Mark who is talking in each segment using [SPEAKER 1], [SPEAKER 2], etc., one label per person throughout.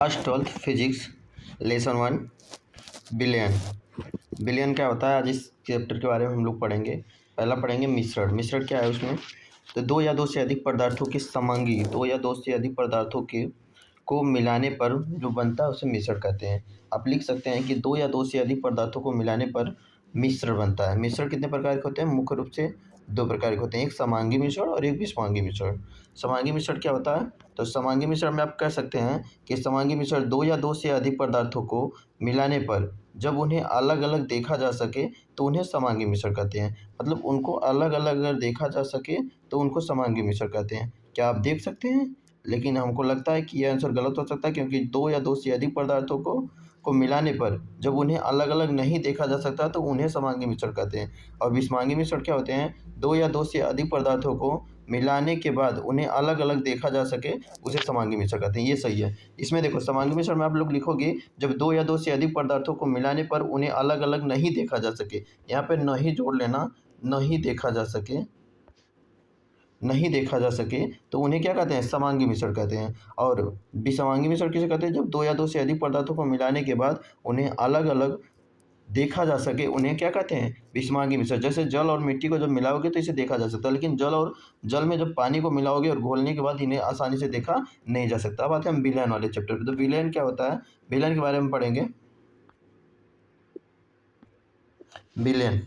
[SPEAKER 1] Class 12th physics lesson 1 billion. Billion क्या होता है, आज इस चैप्टर के बारे में हम लोग पढ़ेंगे। पहला पढ़ेंगे मिश्रण। मिश्रण क्या है उसमें, तो दो या दो से अधिक पदार्थों की समांगी, दो या दो से अधिक पदार्थों के को मिलाने पर जो बनता है उसे मिश्रण कहते हैं। आप लिख सकते हैं कि दो या दो से अधिक पदार्थों को मिलाने पर मिश्रण बनता है। मिश्रण कितने प्रकार के होते हैं, मुख्य रूप से दो प्रकार के होते हैं, एक समांगी मिश्रण और एक विषमांगी मिश्रण। समांगी मिश्रण क्या होता है, तो समांगी मिश्रण में आप कह सकते हैं कि समांगी मिश्रण दो या दो से अधिक पदार्थों को मिलाने पर जब उन्हें अलग अलग देखा जा सके तो उन्हें समांगी मिश्रण कहते हैं। मतलब उनको अलग अलग अगर देखा जा सके तो उनको समांगी मिश्रण कहते हैं। क्या आप देख सकते हैं, लेकिन हमको लगता है कि यह आंसर गलत हो सकता है, क्योंकि दो या दो से अधिक पदार्थों को मिलाने पर जब उन्हें अलग अलग नहीं देखा जा सकता तो उन्हें समांगी मिश्रण कहते हैं। और विषमांगी मिश्रण क्या होते हैं, दो या दो से अधिक पदार्थों को मिलाने के बाद उन्हें अलग अलग देखा जा सके उसे समांगी मिश्रण कहते हैं। ये सही है। इसमें देखो समांगी मिश्रण में आप लोग लिखोगे जब दो या दो से अधिक पदार्थों को मिलाने पर उन्हें अलग अलग नहीं देखा जा सके, यहाँ पे नहीं जोड़ लेना, नहीं देखा जा सके, नहीं देखा जा सके तो उन्हें क्या कहते हैं, समांगी मिश्रण कहते हैं। और विषमांगी मिश्रण किसे कहते हैं, जब दो या दो से अधिक पदार्थों को मिलाने के बाद उन्हें अलग अलग देखा जा सके उन्हें क्या कहते हैं, विषमांगी मिश्रण। जैसे जल और मिट्टी को जब मिलाओगे तो इसे देखा जा सकता है, लेकिन जल में जब पानी को मिलाओगे और घोलने के बाद इन्हें आसानी से देखा नहीं जा सकता। अब आते हैं हम विलयन वाले चैप्टर पे। तो विलयन क्या होता है, विलयन के बारे में पढ़ेंगे। विलयन,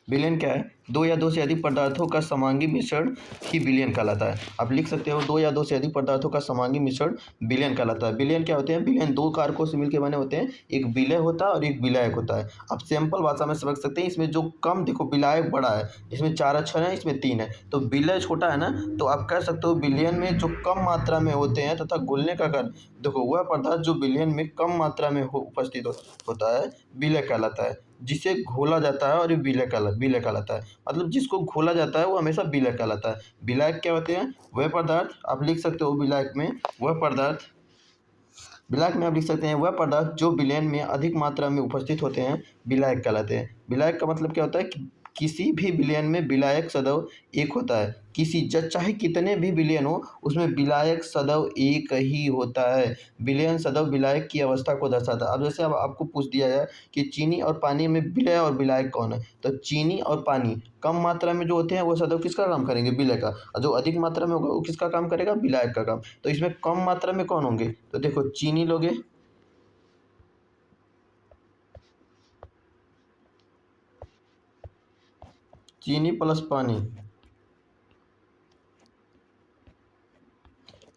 [SPEAKER 1] विलयन क्या है, दो या दो से अधिक पदार्थों का समांगी मिश्रण ही विलयन कहलाता है। आप लिख सकते हो दो या दो से अधिक पदार्थों का समांगी मिश्रण विलयन कहलाता है। विलयन क्या होते हैं, विलयन दो कारकों से मिलकर बने होते हैं, एक विलय होता है और एक विलायक होता है। आप सिंपल भाषा में समझ सकते हैं, इसमें जो कम, देखो विलायक बड़ा है, इसमें 4 अक्षर है, इसमें 3 है, तो विलय छोटा है ना, तो आप कह सकते हो विलयन में जो कम मात्रा में होते हैं तथा घुलने का कारण, देखो वह पदार्थ जो विलयन में कम मात्रा में उपस्थित होता है विलय कहलाता है। जिसे घोला जाता है और ये विलय कहलाता है। मतलब जिसको घोला जाता है वो हमेशा विलायक कहलाता है। विलायक क्या होते हैं, वह पदार्थ, आप लिख सकते हो विलायक में वह पदार्थ, विलायक में आप लिख सकते हैं वह पदार्थ जो विलयन में अधिक मात्रा में उपस्थित होते हैं विलायक कहलाते हैं। विलायक का मतलब क्या होता है कि किसी भी विलयन में विलायक सदैव एक होता है। किसी चाहे कितने भी विलयन हो उसमें विलायक सदैव एक ही होता है। विलयन सदैव विलायक की अवस्था को दर्शाता है। अब जैसे अब आपको पूछ दिया जाए कि चीनी और पानी में विलय और विलायक कौन है, तो चीनी और पानी कम मात्रा में जो होते हैं वो सदैव किसका काम करेंगे, विलय का, और जो अधिक मात्रा में होगा वो किसका काम करेगा, विलायक का काम। तो इसमें कम मात्रा में कौन होंगे, तो देखो चीनी लोगे, चीनी प्लस पानी,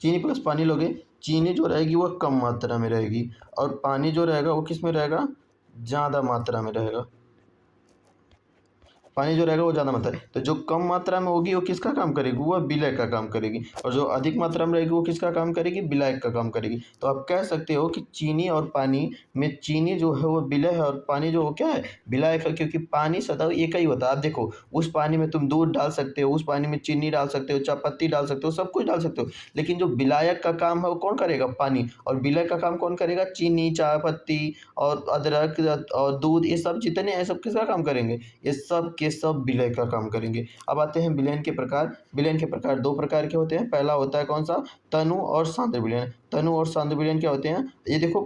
[SPEAKER 1] चीनी प्लस पानी लोगे, चीनी जो रहेगी वह कम मात्रा में रहेगी और पानी जो रहेगा वो किस में रहेगा, ज़्यादा मात्रा में रहेगा। पानी जो रहेगा वो ज़्यादा मात्रा है, तो जो कम मात्रा में होगी वो किसका काम करेगी, वह विलय का काम करेगी, और जो अधिक मात्रा में रहेगी वो किसका काम करेगी, विलायक का काम करेगी। तो आप कह सकते हो कि चीनी और पानी में चीनी जो है वो विलय है और पानी जो क्या है, विलायक है, क्योंकि पानी सदैव एक ही होता है। आप देखो उस पानी में तुम दूध डाल सकते हो, उस पानी में चीनी डाल सकते हो, चायपत्ती डाल सकते हो, सब कुछ डाल सकते हो, लेकिन जो विलायक का काम है वो कौन करेगा, पानी, और विलय का काम कौन करेगा, चीनी, चायपत्ती और अदरक और दूध, ये सब जितने हैं सब किसका काम करेंगे, ये सब के सब विलय का काम करेंगे। अब आते हैं विलयन के प्रकार। विलयन के प्रकार दो प्रकार के होते हैं। पहला होता है कौन सा, तनु और सांद्र विलयन। तनु और सांद्र विलयन क्या होते हैं, ये देखो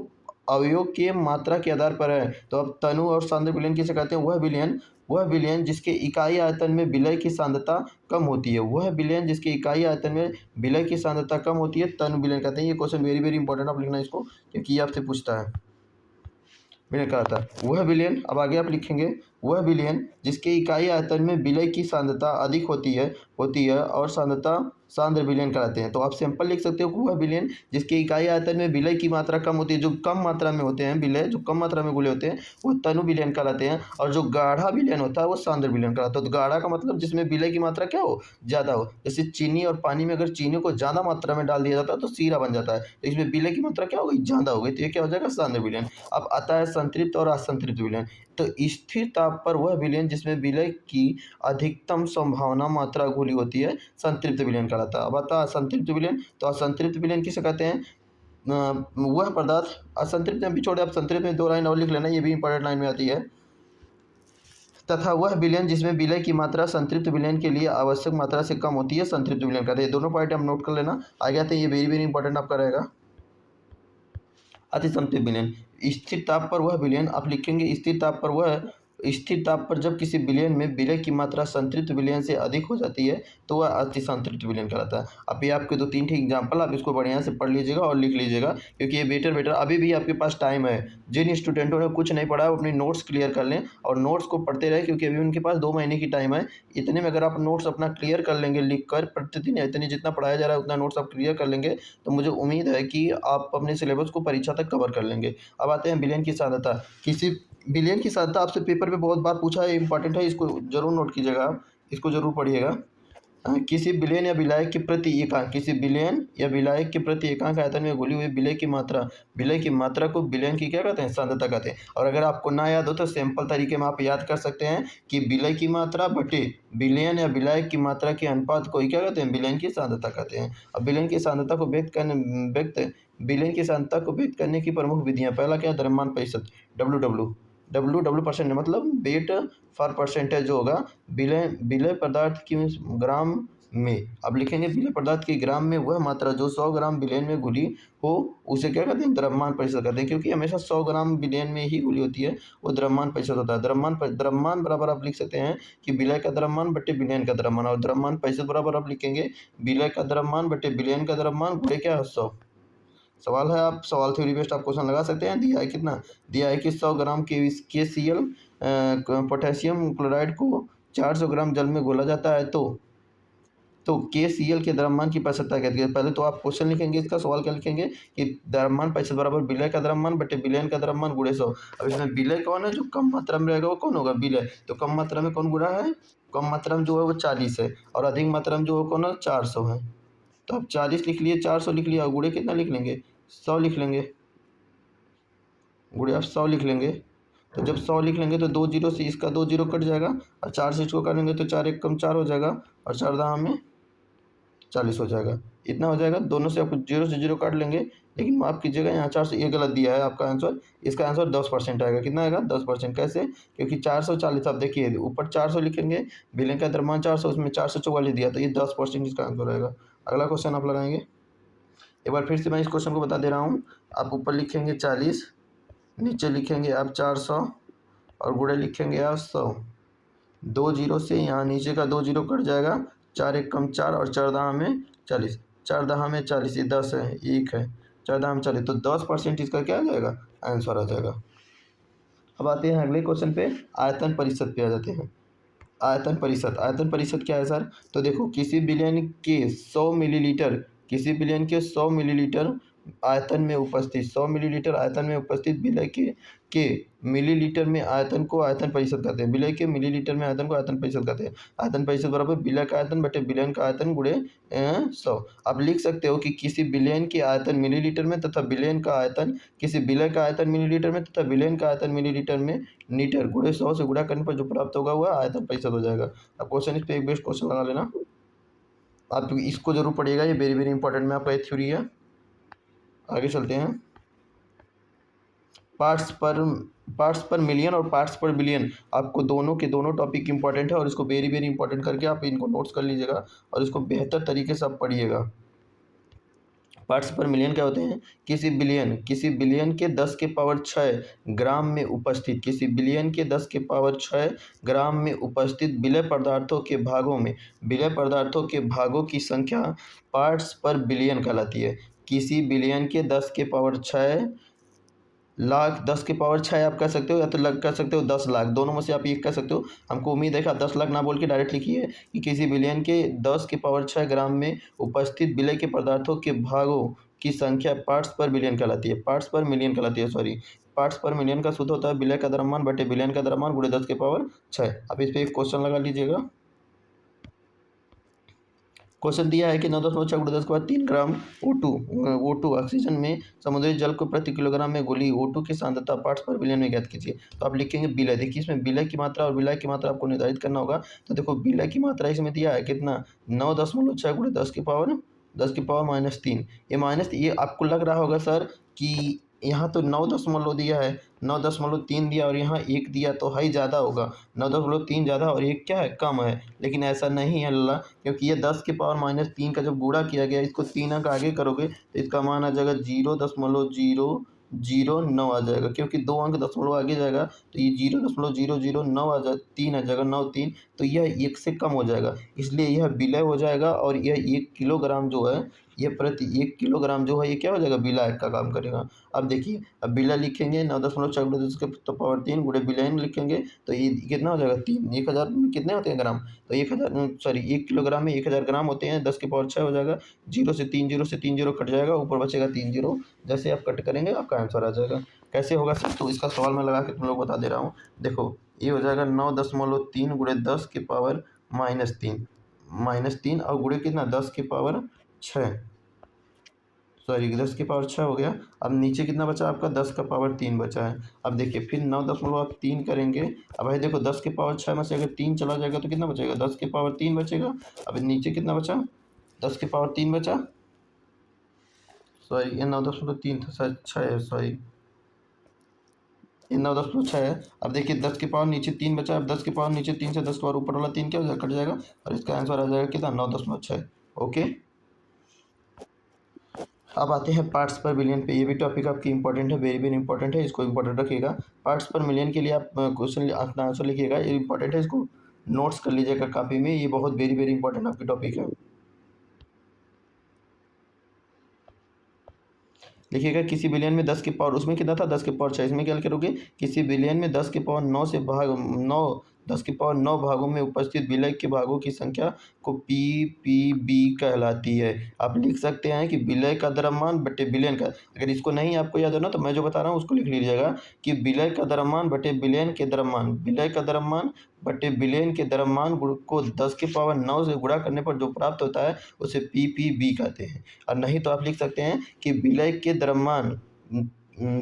[SPEAKER 1] अवयव के मात्रा के आधार पर है। तो अब तनु और सांद्र विलयन किसे कहते हैं, वह विलयन जिसके इकाई आयतन में विलय की सांद्रता कम होती है, वह विलयन जिसके इकाई आयतन में विलय की सांद्रता कम होती है तनु विलयन कहते हैं। ये क्वेश्चन वेरी वेरी इंपॉर्टेंट आप लिखना इसको, क्योंकि ये आपसे पूछता है। मैंने कहा था वह विलयन, अब आगे आप लिखेंगे वह विलयन जिसके इकाई आयतन में विलय की सांद्रता अधिक होती है और सांद्रता सांद्र विलयन कहलाते हैं। तो आप सिंपल लिख सकते हो कि वह विलयन जिसके इकाई आयतन में विलय की मात्रा कम होती है, जो कम मात्रा में होते हैं विलय, जो कम मात्रा में घुले होते हैं वो तनु विलयन कहलाते हैं, और जो गाढ़ा विलयन होता है वो सांद्र विलयन कहलाता है। तो गाढ़ा का मतलब जिसमें विलय की मात्रा क्या हो, ज़्यादा हो। जैसे चीनी और पानी में अगर चीनी को ज़्यादा मात्रा में डाल दिया जाता है तो सीरा बन जाता है, तो इसमें विलय की मात्रा क्या हो गई, ज़्यादा हो गई, तो ये क्या हो जाएगा, सांद्र विलयन। अब आता है संतृप्त और असंतृप्त विलयन। तो स्थिर ताप पर वह विलयन जिसमें विलय की अधिकतम संभावना मात्रा घुली होती है संतृप्त विलयन कहलाता है। अब आता है असंतृप्त विलयन। तो असंतृप्त विलयन किसे कहते हैं, वह पदार्थ, असंतृप्त में भी छोड़े, आप संतृप्त में 2 लाइन और लिख लेना, ये भी इंपॉर्टेंट लाइन में आती है। तथा वह विलयन जिसमें विलय की मात्रा संतृप्त विलयन के लिए आवश्यक मात्रा से कम होती है संतृप्त विलयन कहते हैं। दोनों पॉइंट हम नोट कर लेना, आगे आते हैं, ये वेरी वेरी इंपॉर्टेंट आपका रहेगा। अतिसंतृप्त विलयन, स्थिर ताप पर वह विलयन, आप लिखेंगे स्थिर ताप पर जब किसी विलयन में विलय की मात्रा संतृप्त विलयन से अधिक हो जाती है तो वह अतिसंतृप्त विलयन कहलाता है। अब ये आपके 2-3 ठीक एग्जाम्पल, आप इसको बढ़िया से पढ़ लीजिएगा और लिख लीजिएगा, क्योंकि ये बेटर अभी भी आपके पास टाइम है। जिन स्टूडेंटों ने कुछ नहीं पढ़ा वो अपनी नोट्स क्लियर कर लें और नोट्स को पढ़ते रहे, क्योंकि अभी उनके पास 2 महीने की टाइम है। इतने में अगर आप नोट्स अपना क्लियर कर लेंगे, लिख कर प्रतिदिन इतने जितना पढ़ाया जा रहा है उतना नोट्स आप क्लियर कर लेंगे, तो मुझे उम्मीद है कि आप अपने सिलेबस को परीक्षा तक कवर कर लेंगे। अब आते हैं विलयन की साध्यता। किसी विलयन की साध्यता आपसे पेपर में बहुत बार पूछा है, इंपॉर्टेंट है, इसको जरूर नोट कीजिएगा, आप इसको जरूर पढ़िएगा। किसी विलयन या विलायक के प्रति एकांक, किसी विलयन या विलायक के प्रति एकांक आयतन में घुली हुई विलय की मात्रा को विलयन की क्या कहते हैं, सांद्रता कहते हैं। और अगर आपको ना याद हो तो सिंपल तरीके में आप याद कर सकते हैं कि विलय की मात्रा बटे विलयन या विलायक की मात्रा के अनुपात को ही क्या कहते हैं, विलयन की सांद्रता कहते हैं। अब विलयन की सांद्रता को विलयन की सांद्रता को व्यक्त करने की प्रमुख विधियां, पहला क्या है, द्रव्यमान प्रतिशत, डब्ल्यू परसेंट, मतलब वेट फॉर परसेंटेज जो होगा विलय पदार्थ की ग्राम में। अब लिखेंगे विलय पदार्थ की ग्राम में वह मात्रा जो 100 ग्राम विलयन में घुली हो उसे क्या कहते हैं, द्रव्यमान प्रतिशत कहते हैं, क्योंकि हमेशा 100 ग्राम विलयन में ही घुली होती है, वो द्रव्यमान प्रतिशत होता है। द्रव्यमान बराबर आप लिख सकते हैं कि विलय का द्रव्यमान बटे विलयन का द्रव्यमान, और द्रव्यमान प्रतिशत बराबर आप लिखेंगे विलय का द्रव्यमान बटे विलयन का द्रव्यमान गुणे क्या है, 100। सवाल है, आप सवाल थ्योरी बेस्ड आप क्वेश्चन लगा सकते हैं। दिया है कितना, दिया है कि 100 ग्राम KCl पोटेशियम क्लोराइड को 400 ग्राम जल में घोला जाता है, तो KCl के द्रव्यमान की प्रतिशतता कहती है। पहले तो आप क्वेश्चन लिखेंगे, इसका सवाल क्या लिखेंगे कि द्रव्यमान प्रतिशत बराबर विलय का द्रव्यमान बटे विलयन का द्रव्यमान गुणे 100। अब इसमें विलय कौन है, जो कम मात्रा में रहेगा वो कौन होगा, विलय। तो कम मात्रा में कौन गुणा है, कम मात्रा में जो है वो 40 है, और अधिक मात्रा में जो है कौन है, 400 है। तो आप 40 लिख लिए, 400 लिख लिया, और गुणे कितना लिख लेंगे, 100 लिख लेंगे, गुणे आप 100 लिख लेंगे। तो जब 100 लिख लेंगे तो 2 जीरो से इसका 2 जीरो कट जाएगा, और 4 से इसको काटेंगे तो 4 एक कम 4 हो जाएगा, और 4 दहा में 40 हो जाएगा। इतना हो जाएगा, दोनों से आप जीरो से जीरो काट लेंगे, लेकिन माफ़ कीजिएगा यहाँ 400 ये गलत दिया है आपका आंसर। इसका आंसर 10% आएगा। कितना आएगा, 10%। कैसे, क्योंकि 440, आप देखिए ऊपर 400 लिखेंगे, विलयन का द्रव्यमान 400, उसमें 444 दिया, तो ये 10% इसका आंसर आएगा। अगला क्वेश्चन आप लगाएंगे। एक बार फिर से मैं इस क्वेश्चन को बता दे रहा हूँ। आप ऊपर लिखेंगे 40, नीचे लिखेंगे आप 400, और गुणे लिखेंगे आप 100। 2 जीरो से यहाँ नीचे का 2 जीरो कट जाएगा, 4 एक कम 4, और 4 दहा में 40, 4 दहा में 40, ये 10 है, 1 है, 4 दहा में 40, तो 10% इसका क्या आ जाएगा, आंसर आ जाएगा। अब आते हैं अगले क्वेश्चन पे, आयतन परिषद पे आ जाते हैं। आयतन परिषद क्या है सर, तो देखो किसी विलयन के 100 मिलीलीटर आयतन में उपस्थित 100 मिलीलीटर आयतन में उपस्थित विलय के मिलीलीटर में आयतन को आयतन परिषद कहते हैं। विलय के मिलीलीटर में आयतन को आयतन परिषद कहते हैं। आयतन परिषद बराबर विलय का आयतन बटे विलयन का आयतन गुणे 100। आप लिख सकते हो कि किसी विलयन के आयतन मिलीलीटर में तथा विलयन का आयतन, किसी विलय का आयतन मिलीलीटर में तथा विलयन का आयतन मिलीलीटर में लीटर गुणे 100 से गुणा करने पर जो प्राप्त होगा वह आयतन परिषद हो जाएगा। अब क्वेश्चन इस पर एक बेस्ट क्वेश्चन लगा लेना, आप इसको जरूर पढ़िएगा, ये वेरी वेरी इंपॉर्टेंट में आपका थ्योरी है। आगे चलते हैं। पार्ट्स पर मिलियन और पार्ट्स पर बिलियन, आपको दोनों के दोनों टॉपिक इंपॉर्टेंट है, और इसको वेरी वेरी इंपॉर्टेंट करके आप इनको नोट्स कर लीजिएगा और इसको बेहतर तरीके से आप पढ़िएगा। पार्ट्स पर मिलियन क्या होते हैं, किसी बिलियन के 10 के पावर 6 ग्राम में उपस्थित, किसी बिलियन के 10 के पावर 6 ग्राम में उपस्थित विलय पदार्थों के भागों की संख्या पार्ट्स पर बिलियन कहलाती है। किसी बिलियन के 10 के पावर 6 लाख, 10 के पावर 6 आप कह सकते हो, या तो कह सकते हो 10 लाख, दोनों में से आप एक कह सकते हो। हमको उम्मीद है कि आप 10 लाख ना बोल के डायरेक्ट लिखिए कि किसी बिलियन के 10 के पावर 6 ग्राम में उपस्थित विलय के पदार्थों के भागों की संख्या पार्ट्स पर मिलियन कहलाती है। पार्ट्स पर मिलियन का सूत्र होता है विलय का द्रव्यमान बटे विलयन का द्रव्यमान गुणे 10 के पावर 6। अब इस पर एक क्वेश्चन लगा लीजिएगा। क्वेश्चन दिया है कि 9.6 × 10 के बाद 3 ग्राम O2 ऑक्सीजन में समुद्री जल को प्रति किलोग्राम में घुली O2 की सांद्रता पार्ट्स पर बिलियन में ज्ञात कीजिए। तो आप लिखेंगे विलय। देखिए इसमें विलय की मात्रा और विलय की मात्रा आपको निर्धारित करना होगा। तो देखो विलय की मात्रा इसमें दिया है कितना, 9.6 × 10 की पावर -3। ये आपको लग रहा होगा सर कि यहाँ तो 9 दशमलव दिया है, 9.3 दिया और यहाँ 1 दिया, तो हाई ज़्यादा होगा, 9.3 ज़्यादा और 1 क्या है, कम है। लेकिन ऐसा नहीं है अल्लाह, क्योंकि ये 10 के पावर -3 का जब गुणा किया गया, इसको 3 अंक आगे करोगे तो इसका मान आ जाएगा 0.000 0.009 आ जाएगा, क्योंकि 2 अंक दशमलव आगे जाएगा तो ये 0.009 आ जा 3 आ जाएगा, 93, तो यह 1 से कम हो जाएगा, इसलिए यह विलय हो जाएगा और यह 1 किलोग्राम जो है, यह प्रति 1 किलोग्राम जो है ये क्या हो जाएगा, विलायक का काम करेगा। अब देखिए, अब विलय लिखेंगे 9.4 × 10 की पावर 3 गुणे विलयन लिखेंगे तो ये कितना हो जाएगा 3, 1000 में कितने होते हैं ग्राम, तो 1 किलोग्राम में 1000 ग्राम होते हैं, 10 की पावर 6 हो जाएगा, 0 से 3 जीरो कट जाएगा, ऊपर बचेगा 3 जीरो, जैसे आप कट करेंगे आपका आंसर आ जाएगा। कैसे होगा सर, तो इसका सवाल मैं लगा के तुम लोग बता दे रहा हूँ। देखो, ये हो जाएगा 9.3 गुणे 10 की पावर -3 और गुणे कितना 10 की पावर 6, सॉरी 10 की पावर 6 हो गया। अब नीचे कितना बचा आपका, 10 का पावर 3 बचा है। अब देखिए फिर 9.3 करेंगे। अब भाई देखो 10 की पावर 6 में से अगर 3 चला जाएगा तो कितना बचेगा, 10 की पावर 3 बचेगा। अब नीचे कितना बचा, 10 की पावर 3 बचा, सॉरी ये 9.3 था शायद, 6 है, सॉरी ये 9.6 है। अब देखिए 10 की पावर नीचे 3 बचा, अब 10 की पावर नीचे 3 से 10 की पावर ऊपर वाला 3 क्या हो जाएगा, कट जाएगा और इसका आंसर आ जाएगा कितना, 9.6। ओके, अब आते हैं पार्ट्स पर बिलियन पे। ये भी टॉपिक आपकी इंपॉर्टेंट है, वेरी वेरी इंपॉर्टेंट है, इसको इंपॉर्टेंट रखिएगा। पार्ट्स पर मिलियन के लिए आप क्वेश्चन अपना आंसर लिखिएगा, ये इंपॉर्टेंट है, इसको नोट्स कर लीजिएगा कॉपी में, ये बहुत वेरी वेरी इंपॉर्टेंट आपकी टॉपिक है। लिखिएगा किसी बिलियन में 10 की पावर, उसमें कितना था 10 की पावर 6, इसमें क्या करोगे, किसी बिलियन में 10 की पावर 9 से भाग 9 10 की पावर 9 भागों में उपस्थित विलय के भागों की संख्या को पी कहलाती है। आप लिख सकते हैं कि विलय का द्रव्यमान बटे बिलियन का, अगर इसको नहीं आपको याद है ना तो मैं जो बता रहा हूँ उसको लिख लीजिएगा कि विलय का द्रव्यमान बटे बिलियन के द्रव्यमान, विलय का द्रव्यमान बटे बिलियन के द्रव्यमान को 10 की पावर 9 से गुणा करने पर जो प्राप्त होता है उसे पी कहते हैं। और नहीं तो आप लिख सकते हैं कि विलय के द्रव्यमान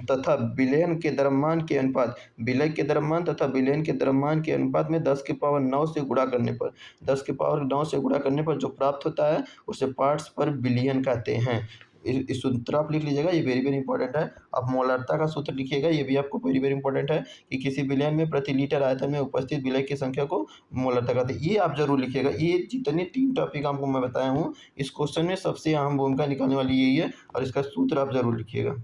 [SPEAKER 1] तथा विलयन के द्रव्यमान के अनुपात, विलय के द्रव्यमान तथा विलयन के द्रव्यमान के अनुपात में 10 की पावर 9 से गुणा करने पर, 10 की पावर 9 से गुणा करने पर जो प्राप्त होता है उसे पार्ट्स पर बिलियन कहते हैं। इस सूत्र आप लिख लीजिएगा, ये वेरी वेरी इंपॉर्टेंट है। अब मोलारता का सूत्र लिखिएगा, ये भी आपको वेरी वेरी इंपॉर्टेंट है कि किसी बिलियन में प्रति लीटर आयतन में उपस्थित विलय की संख्या को मोलारता कहते हैं। ये आप जरूर लिखिएगा, ये जितने 3 टॉपिक आपको मैं बताया हूँ इस क्वेश्चन में सबसे अहम भूमिका निकालने वाली यही है, और इसका सूत्र आप जरूर लिखिएगा।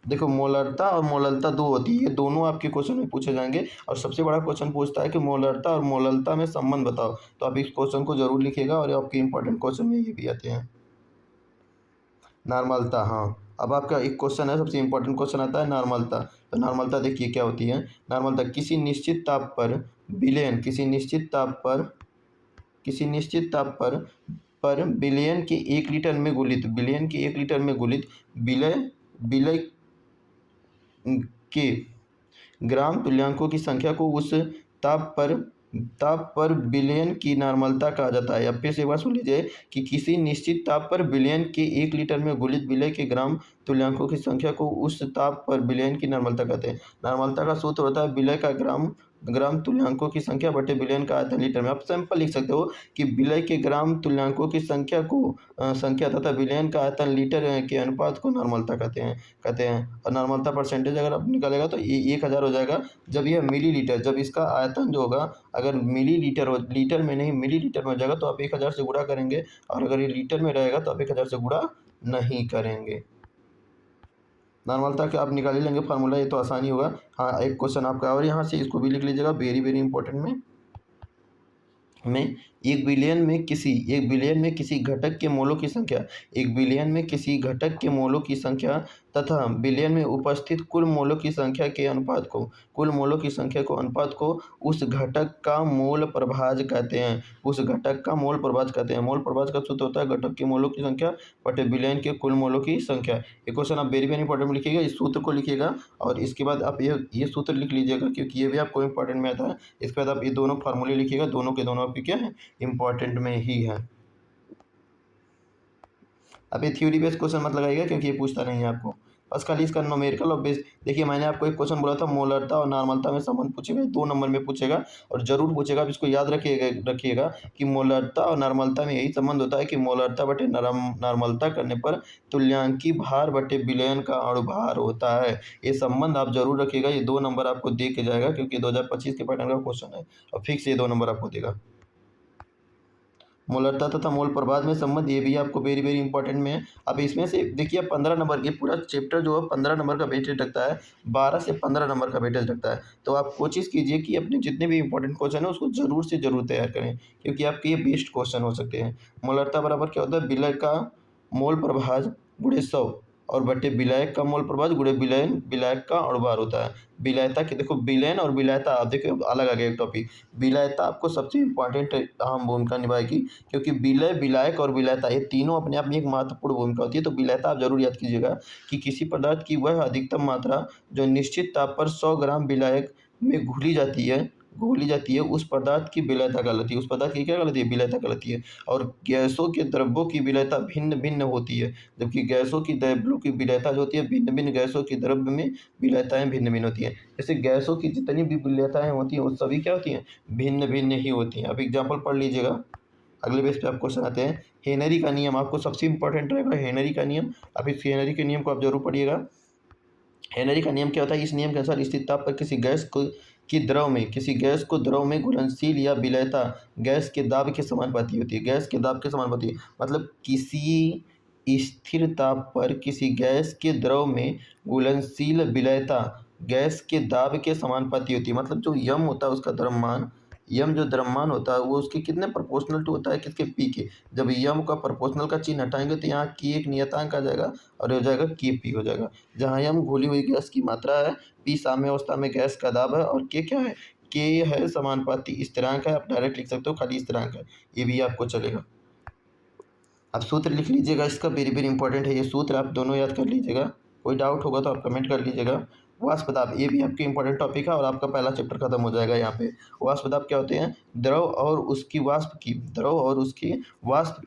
[SPEAKER 1] देखो मोलरता और मोललता 2 होती है, ये दोनों आपके क्वेश्चन में पूछे जाएंगे, और सबसे बड़ा क्वेश्चन पूछता है कि मोलरता और मोललता में संबंध बताओ, तो आप इस क्वेश्चन को जरूर लिखिएगा, और आपके इंपॉर्टेंट क्वेश्चन में ये भी आते हैं। नॉर्मलता, हाँ, अब आपका एक क्वेश्चन है, सबसे इंपॉर्टेंट क्वेश्चन आता है नॉर्मलता। तो नॉर्मलता देखिए क्या होती है। नॉर्मलता किसी निश्चित ताप पर विलयन, किसी निश्चित ताप पर विलयन के 1 लीटर में घुलित, विलयन के 1 लीटर में घुलित विलय विलय के ग्राम तुल्यांकों की संख्या को उस ताप पर विलयन की नॉर्मलता कहा जाता है। अब फिर से एक बार सुन लीजिए कि किसी निश्चित ताप पर विलयन के 1 लीटर में घुलित विलय के ग्राम तुल्यांकों की संख्या को उस ताप पर विलयन की नॉर्मलता कहते हैं। नॉर्मलता का सूत्र होता है विलय का ग्राम तुल्यांकों की संख्या बटे विलयन का आयतन लीटर में। आप सिंपल लिख सकते हो कि विलय के ग्राम तुल्यांकों की संख्या तथा विलयन का आयतन लीटर के अनुपात को नॉर्मलता कहते हैं। और नॉर्मलता परसेंटेज अगर आप निकालेगा तो ये 1000 हो जाएगा। जब यह मिलीलीटर, जब इसका आयतन जो होगा अगर मिलीलीटर हो, लीटर में नहीं मिलीलीटर में हो जाएगा तो आप 1000 से गुणा करेंगे, और अगर ये लीटर में रहेगा तो आप 1000 से गुणा नहीं करेंगे। नॉर्मलता के आप निकाल ही लेंगे फार्मूला, ये तो आसानी होगा। हाँ, एक क्वेश्चन आपका और यहाँ से, इसको भी लिख लीजिएगा, वेरी वेरी इंपॉर्टेंट में एक बिलियन में किसी घटक के मोलों की संख्या, एक बिलियन में किसी घटक के मोलों की संख्या तथा बिलियन में उपस्थित कुल मोलों की संख्या के अनुपात को, कुल मोलों की संख्या को अनुपात को उस घटक का मोल प्रभाज कहते हैं, उस घटक का मोल प्रभाज कहते हैं। मोल प्रभाज का सूत्र होता है घटक के मोलों की संख्या बटे बिलियन के कुल मोलों की संख्या। ये क्वेश्चन आप वेरी वेरी इंपॉर्टेंट में लिखिएगा, इस सूत्र को लिखिएगा, और इसके बाद आप ये सूत्र लिख लीजिएगा क्योंकि ये भी आपको इंपॉर्टेंट में आता है। इसके बाद आप ये दोनों फार्मूले लिखिएगा, दोनों के दोनों आपके क्या है, इंपॉर्टेंट में ही है। अब ये थ्योरी बेस्ड क्वेश्चन मत लगाइएगा क्योंकि ये पूछता नहीं है आपको, बस खाली इसका न्यूमेरिकल और बेस। देखिए मैंने आपको एक क्वेश्चन बोला था मोलरता और नॉर्मलता में संबंध पूछेगा, 2 नंबर में पूछेगा और जरूर पूछेगा। आप इसको याद रखिएगा कि मोलरता और नॉर्मलता में यही संबंध होता है कि मोलरता बटे नॉर्मलता करने पर तुल्यांकी भार बटे विलयन का अणुभार होता है। ये संबंध आप जरूर रखिएगा, ये 2 नंबर आपको दे के जाएगा क्योंकि 2025 के पैटर्न का क्वेश्चन है, और फिक्स ये 2 नंबर आपको देगा। मोलरता तथा मोल प्रभाव में संबंध, ये भी आपको वेरी वेरी इंपॉर्टेंट में है। अब इसमें से देखिए 15 नंबर के पूरा चैप्टर जो है 15 नंबर का वेटेज रखता है, 12 से 15 नंबर का वेटेज रखता है। तो आप कोशिश कीजिए कि अपने जितने भी इंपॉर्टेंट क्वेश्चन है उसको ज़रूर से ज़रूर तैयार करें, क्योंकि आपके ये बेस्ट क्वेश्चन हो सकते हैं। मोलरता बराबर क्या होता है, विलय का मोल प्रभाज गुणे 100 और बटे विलायक का मोल प्रभाज गुणे विलयन, विलायक का अणुभार होता है। विलायता की देखो, विलयन और विलायता आप देखो अलग आ गया एक टॉपिक। विलायता आपको सबसे इम्पॉर्टेंट अहम भूमिका निभाएगी, क्योंकि विलय, विलायक और विलायता ये तीनों अपने आप में एक महत्वपूर्ण भूमिका होती है। तो विलायता आप जरूर याद कीजिएगा कि किसी पदार्थ की वह अधिकतम मात्रा जो निश्चित ताप पर 100 ग्राम विलायक में घोली जाती है उस पदार्थ की विलयता कहलाती है। उस पदार्थ की क्या कहलाती है, विलयता कहलाती है। और गैसों के द्रव्यों की विलयता भिन्न भिन्न होती है, जबकि गैसों की द्रव्यों की विलयता जो होती है भिन्न भिन्न, गैसों की द्रव्य में विलयताएं भिन्न भिन्न होती हैं। जैसे गैसों की जितनी भी विलयताएं होती हैं वो सभी क्या होती हैं, भिन्न भिन्न ही होती हैं। अब एग्जाम्पल पढ़ लीजिएगा, अगले पेज पे आप क्वेश्चन आते हैं। हेनरी का नियम आपको सबसे इंपॉर्टेंट रहेगा, हेनरी का नियम। अब इस हेनरी के नियम को आप जरूर पढ़िएगा। हेनरी का नियम क्या होता है, इस नियम के अनुसार स्थिर ताप पर किसी गैस को द्रव में घुलनशील या विलयता गैस के दाब के समानुपाती होती है। गैस के दाब के समानुपाती मतलब किसी स्थिर ताप पर किसी गैस के द्रव में घुलनशील विलयता गैस के दाब के समानुपाती होती है। मतलब जो यम होता है उसका द्रव्यमान, यम जो द्रव्यमान होता है वो उसके कितने प्रोपोर्शनल टू होता है, किसके, पी के। जब यम का प्रोपोर्शनल का चिन्ह हटाएंगे तो यहाँ की एक नियतांक आ जाएगा और हो जाएगा के पी हो जाएगा। जहाँ यम घुली हुई गैस की मात्रा है, पी साम्य अवस्था में गैस का दाब है और के क्या है, के है समानुपाती स्थिरांक है। आप डायरेक्ट लिख सकते हो, खाली स्थिरांक है, ये भी आपको चलेगा। अब सूत्र लिख लीजिएगा, इसका वेरी वेरी इंपॉर्टेंट है ये सूत्र, आप दोनों याद कर लीजिएगा। कोई डाउट होगा तो आप कमेंट कर लीजिएगा। वाष्प दाब, ये भी आपके इंपॉर्टेंट टॉपिक है और आपका पहला चैप्टर खत्म हो जाएगा यहाँ पे। वाष्प दाब क्या होते हैं, द्रव और उसकी वाष्प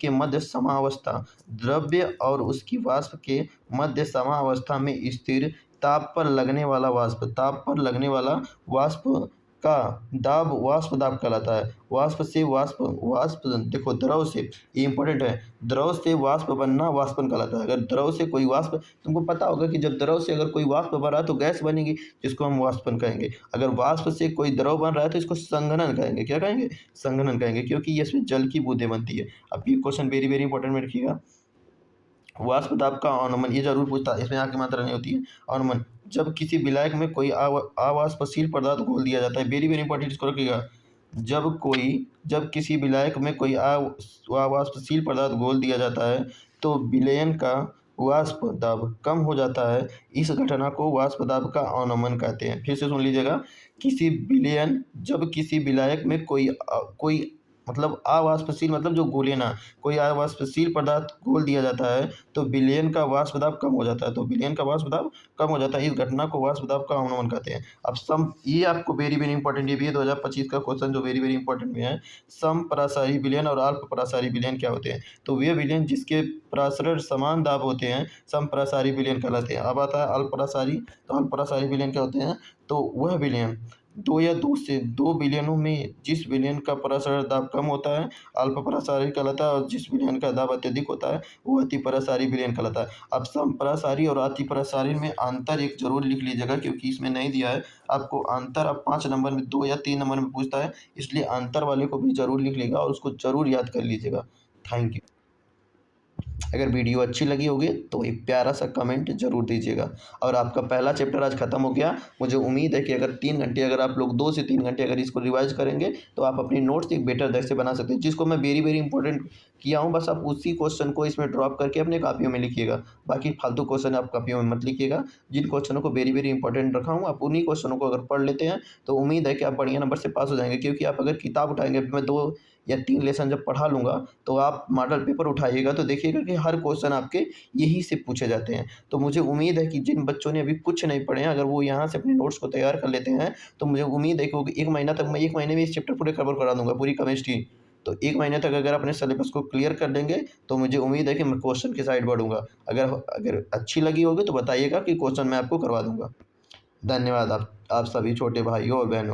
[SPEAKER 1] के मध्य समावस्था, द्रव्य और उसकी वाष्प के मध्य समावस्था में स्थिर ताप पर लगने वाला वाष्प का दाब वाष्प दाब कहलाता है। वाष्प देखो, द्रव से, ये इंपॉर्टेंट है, द्रव से वाष्प बनना वाष्पन कहलाता है। अगर द्रव से कोई वाष्प, तुमको पता होगा कि जब द्रव से अगर कोई वाष्प बन रहा है तो गैस बनेगी, जिसको हम वाष्पन कहेंगे। अगर वाष्प से कोई द्रव बन रहा है तो इसको संघनन कहेंगे। क्या कहेंगे, संघनन कहेंगे, क्योंकि ये इसमें जल की बूंदें बनती है। अब ये क्वेश्चन वेरी वेरी इंपॉर्टेंट में रखिएगा। वाष्प दाब का अनुमान, ये जरूर पूछता है, इसमें आगे मात्रा नहीं होती है। अनुमान, जब किसी विलायक में कोई अवाष्पशील पदार्थ घोल दिया जाता है, वेरी वेरी इंपॉर्टेंट, इसको रखिएगा। जब किसी विलायक में कोई अवाष्पशील पदार्थ घोल दिया जाता है तो विलयन का वाष्प दाब कम हो जाता है। इस घटना को वाष्प दाब का अवनमन कहते हैं। फिर से सुन लीजिएगा, जब किसी विलायक में कोई मतलब अवाष्पशील, मतलब जो घोले ना, कोई अवाष्पशील पदार्थ घोल दिया जाता है तो विलयन का वाष्प दाब कम हो जाता है। तो विलयन का वाष्प दाब कम हो जाता है, इस घटना को वाष्प दाब का अवनमन कहते हैं। अब ये आपको वेरी वेरी इंपॉर्टेंट, ये भी है 2025 का क्वेश्चन जो वेरी वेरी इंपॉर्टेंट में है। समपरासारी विलयन और अल्पपरासारी विलयन क्या होते हैं, तो वे विलयन जिसके प्रासरण समान दाब होते हैं समपरासारी विलयन कहलाते हैं। अब आता है अल्पपरासारी, तो अल्पपरासारी विलयन क्या होते हैं, तो वह विलयन दो या दो से दो विलयनों में जिस विलयन का परासारी दाब कम होता है अल्पपरासारी कहलाता है, और जिस विलयन का दाब अत्यधिक होता है वो अतिपरासारी विलयन कहलाता है। अब समपरासारी और अतिपरासारी में अंतर एक जरूर लिख लीजिएगा, क्योंकि इसमें नहीं दिया है आपको अंतर। अब 5 नंबर में 2 या 3 नंबर में पूछता है, इसलिए अंतर वाले को भी जरूर लिख लीजिएगा और उसको जरूर याद कर लीजिएगा। Thank you. अगर वीडियो अच्छी लगी होगी तो एक प्यारा सा कमेंट जरूर दीजिएगा। और आपका पहला चैप्टर आज खत्म हो गया। मुझे उम्मीद है कि अगर 3 घंटे, अगर आप लोग 2 से 3 घंटे अगर इसको रिवाइज करेंगे तो आप अपनी नोट्स एक बेटर ढंग से बना सकते हैं, जिसको मैं वेरी वेरी इंपॉर्टेंट किया हूँ। बस आप उसी क्वेश्चन को इसमें ड्रॉप करके अपने कॉपियों में लिखिएगा, बाकी फालतू क्वेश्चन आप कॉपियों में मत लिखिएगा। जिन क्वेश्चनों को वेरी वेरी इंपॉर्टेंट रखा हूँ आप उन्हीं क्वेश्चनों को अगर पढ़ लेते हैं तो उम्मीद है कि आप बढ़िया नंबर से पास हो जाएंगे। क्योंकि आप अगर किताब उठाएंगे, मैं 2 या 3 लेसन जब पढ़ा लूँगा तो आप मॉडल पेपर उठाइएगा तो देखिएगा कि हर क्वेश्चन आपके यही से पूछे जाते हैं। तो मुझे उम्मीद है कि जिन बच्चों ने अभी कुछ नहीं पढ़े हैं, अगर वो यहाँ से अपने नोट्स को तैयार कर लेते हैं तो मुझे उम्मीद है कि वो 1 महीना तक, मैं 1 महीने में इस चैप्टर पूरे कवर करा दूंगा, पूरी केमिस्ट्री। तो 1 महीने तक अगर अपने सिलेबस को क्लियर कर लेंगे तो मुझे उम्मीद है कि मैं क्वेश्चन की साइड बढ़ूंगा। अगर अच्छी लगी होगी तो बताइएगा कि क्वेश्चन मैं आपको करवा दूंगा। धन्यवाद आप सभी छोटे भाइयों और बहनों।